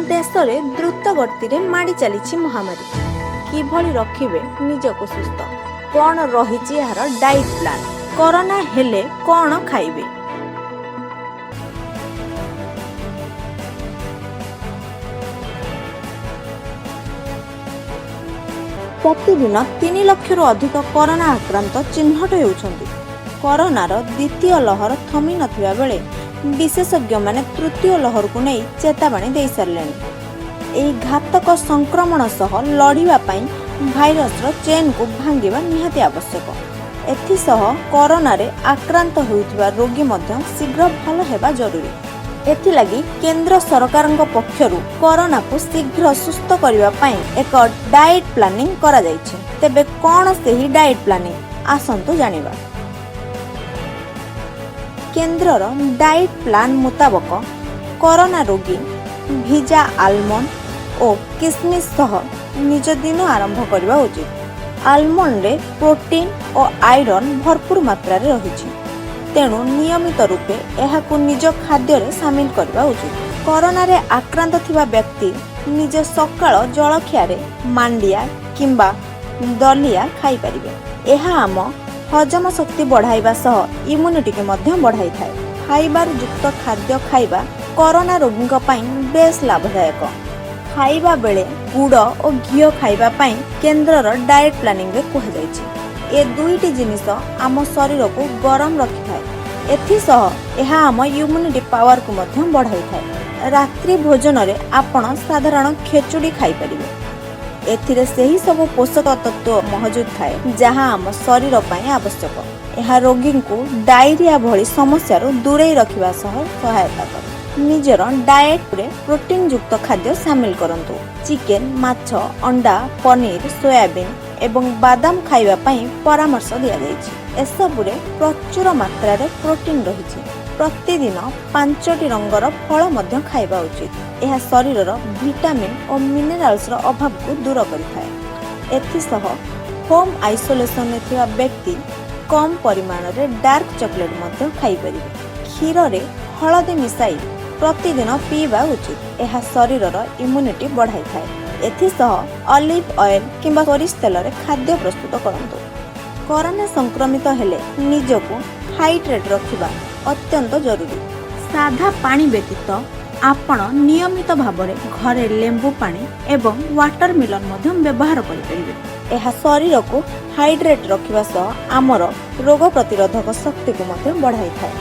ଦେଶରେ ଦ୍ରୁତ ଗତିରେ ମାଡ଼ି ଚାଲିଛି ମହାମାରୀ। କିଭଳି ରଖିବେ ନିଜକୁ ସୁସ୍ଥ? କ'ଣ ରହିଛି ଏହାର ଡାଏଟ୍ ପ୍ଲାନ୍? କରୋନା ହେଲେ କ'ଣ ଖାଇବେ? ପ୍ରତିଦିନ 3 ଲକ୍ଷରୁ ଅଧିକ କରୋନା ଆକ୍ରାନ୍ତ ଚିହ୍ନଟ ହେଉଛନ୍ତି। କରୋନାର ଦ୍ୱିତୀୟ ଲହର ଥମି ନଥିବା ବେଳେ ବିଶେଷଜ୍ଞମାନେ ତୃତୀୟ ଲହରକୁ ନେଇ ଚେତାବନୀ ଦେଇସାରିଲେଣି। ଏହି ଘାତକ ସଂକ୍ରମଣ ସହ ଲଢ଼ିବା ପାଇଁ ଭାଇରସର ଚେନ୍କୁ ଭାଙ୍ଗିବା ନିହାତି ଆବଶ୍ୟକ। ଏଥିସହ କରୋନାରେ ଆକ୍ରାନ୍ତ ହେଉଥିବା ରୋଗୀ ମଧ୍ୟ ଶୀଘ୍ର ଭଲ ହେବା ଜରୁରୀ। ଏଥିଲାଗି କେନ୍ଦ୍ର ସରକାରଙ୍କ ପକ୍ଷରୁ କରୋନାକୁ ଶୀଘ୍ର ସୁସ୍ଥ କରିବା ପାଇଁ ଏକ ଡାଏଟ୍ ପ୍ଲାନିଂ କରାଯାଇଛି। ତେବେ କ'ଣ ସେହି ଡାଏଟ୍ ପ୍ଲାନିଂ? ଆସନ୍ତୁ ଜାଣିବା। କେନ୍ଦ୍ରର ଡାଏଟ୍ ପ୍ଲାନ୍ ମୁତାବକ କରୋନା ରୋଗୀ ଭିଜା ଆଲମଣ୍ଡ ଓ କିସମିସ୍ ସହ ନିଜ ଦିନ ଆରମ୍ଭ କରିବା ଉଚିତ। ଆଲମଣ୍ଡରେ ପ୍ରୋଟିନ୍ ଓ ଆଇରନ୍ ଭରପୁର ମାତ୍ରାରେ ରହିଛି, ତେଣୁ ନିୟମିତ ରୂପେ ଏହାକୁ ନିଜ ଖାଦ୍ୟରେ ସାମିଲ କରିବା ଉଚିତ। କରୋନାରେ ଆକ୍ରାନ୍ତ ଥିବା ବ୍ୟକ୍ତି ନିଜ ସକାଳ ଜଳଖିଆରେ ମାଣ୍ଡିଆ କିମ୍ବା ଦଲିଆ ଖାଇପାରିବେ। ଏହା ଆମ ହଜମ ଶକ୍ତି ବଢ଼ାଇବା ସହ ଇମ୍ୟୁନିଟିକୁ ମଧ୍ୟ ବଢ଼ାଇଥାଏ। ଫାଇବର ଯୁକ୍ତ ଖାଦ୍ୟ ଖାଇବା କରୋନା ରୋଗୀଙ୍କ ପାଇଁ ବେଶ୍ ଲାଭଦାୟକ। ଖାଇବା ବେଳେ ଗୁଡ଼ ଓ ଘିଅ ଖାଇବା ପାଇଁ କେନ୍ଦ୍ରର ଡାଏଟ୍ ପ୍ଲାନିଂରେ କୁହାଯାଇଛି। ଏ ଦୁଇଟି ଜିନିଷ ଆମ ଶରୀରକୁ ଗରମ ରଖିଥାଏ। ଏଥିସହ ଏହା ଆମ ଇମ୍ୟୁନିଟି ପାୱାରକୁ ମଧ୍ୟ ବଢ଼ାଇଥାଏ। ରାତ୍ରି ଭୋଜନରେ ଆପଣ ସାଧାରଣ ଖେଚୁଡ଼ି ଖାଇପାରିବେ। ଏଥିରେ ସେହି ସବୁ ପୋଷକ ତତ୍ତ୍ୱ ମହଜୁଦ ଥାଏ ଯାହା ଆମ ଶରୀର ପାଇଁ ଆବଶ୍ୟକ। ଏହା ରୋଗୀଙ୍କୁ ଡାଇରିଆ ଭଳି ସମସ୍ୟାରୁ ଦୂରେଇ ରଖିବା ସହ ସହାୟତା କରେ। ନିଜର ଡାଏଟ୍ରେ ପ୍ରୋଟିନ୍ ଯୁକ୍ତ ଖାଦ୍ୟ ସାମିଲ କରନ୍ତୁ। ଚିକେନ୍, ମାଛ, ଅଣ୍ଡା, ପନିର, ସୋୟାବିନ୍ ଏବଂ ବାଦାମ ଖାଇବା ପାଇଁ ପରାମର୍ଶ ଦିଆଯାଇଛି। ଏସବୁରେ ପ୍ରଚୁର ମାତ୍ରାରେ ପ୍ରୋଟିନ୍ ରହିଛି। ପ୍ରତିଦିନ 5ଟି ରଙ୍ଗର ଫଳ ମଧ୍ୟ ଖାଇବା ଉଚିତ। ଏହା ଶରୀରର ଭିଟାମିନ୍ ଓ ମିନେରାଲ୍ସର ଅଭାବକୁ ଦୂର କରିଥାଏ। ଏଥିସହ ହୋମ୍ ଆଇସୋଲେସନରେ ଥିବା ବ୍ୟକ୍ତି କମ୍ ପରିମାଣରେ ଡାର୍କ ଚକୋଲେଟ୍ ମଧ୍ୟ ଖାଇପାରିବେ। କ୍ଷୀରରେ ହଳଦୀ ମିଶାଇ ପ୍ରତିଦିନ ପିଇବା ଉଚିତ। ଏହା ଶରୀରର ଇମ୍ୟୁନିଟି ବଢ଼ାଇଥାଏ। ଏଥିସହ ଅଲିଭ୍ ଅଏଲ୍ କିମ୍ବା ସୋରିଷ ତେଲରେ ଖାଦ୍ୟ ପ୍ରସ୍ତୁତ କରନ୍ତୁ। କରୋନା ସଂକ୍ରମିତ ହେଲେ ନିଜକୁ ହାଇଡ୍ରେଟ୍ ରଖିବା ଅତ୍ୟନ୍ତ ଜରୁରୀ। ସାଧା ପାଣି ବ୍ୟତୀତ ଆପଣ ନିୟମିତ ଭାବରେ ଘରେ ଲେମ୍ବୁ ପାଣି ଏବଂ ୱାଟରମିଲନ୍ ମଧ୍ୟ ବ୍ୟବହାର କରିପାରିବେ। ଏହା ଶରୀରକୁ ହାଇଡ୍ରେଟ୍ ରଖିବା ସହ ଆମର ରୋଗ ପ୍ରତିରୋଧକ ଶକ୍ତିକୁ ମଧ୍ୟ ବଢ଼ାଇଥାଏ।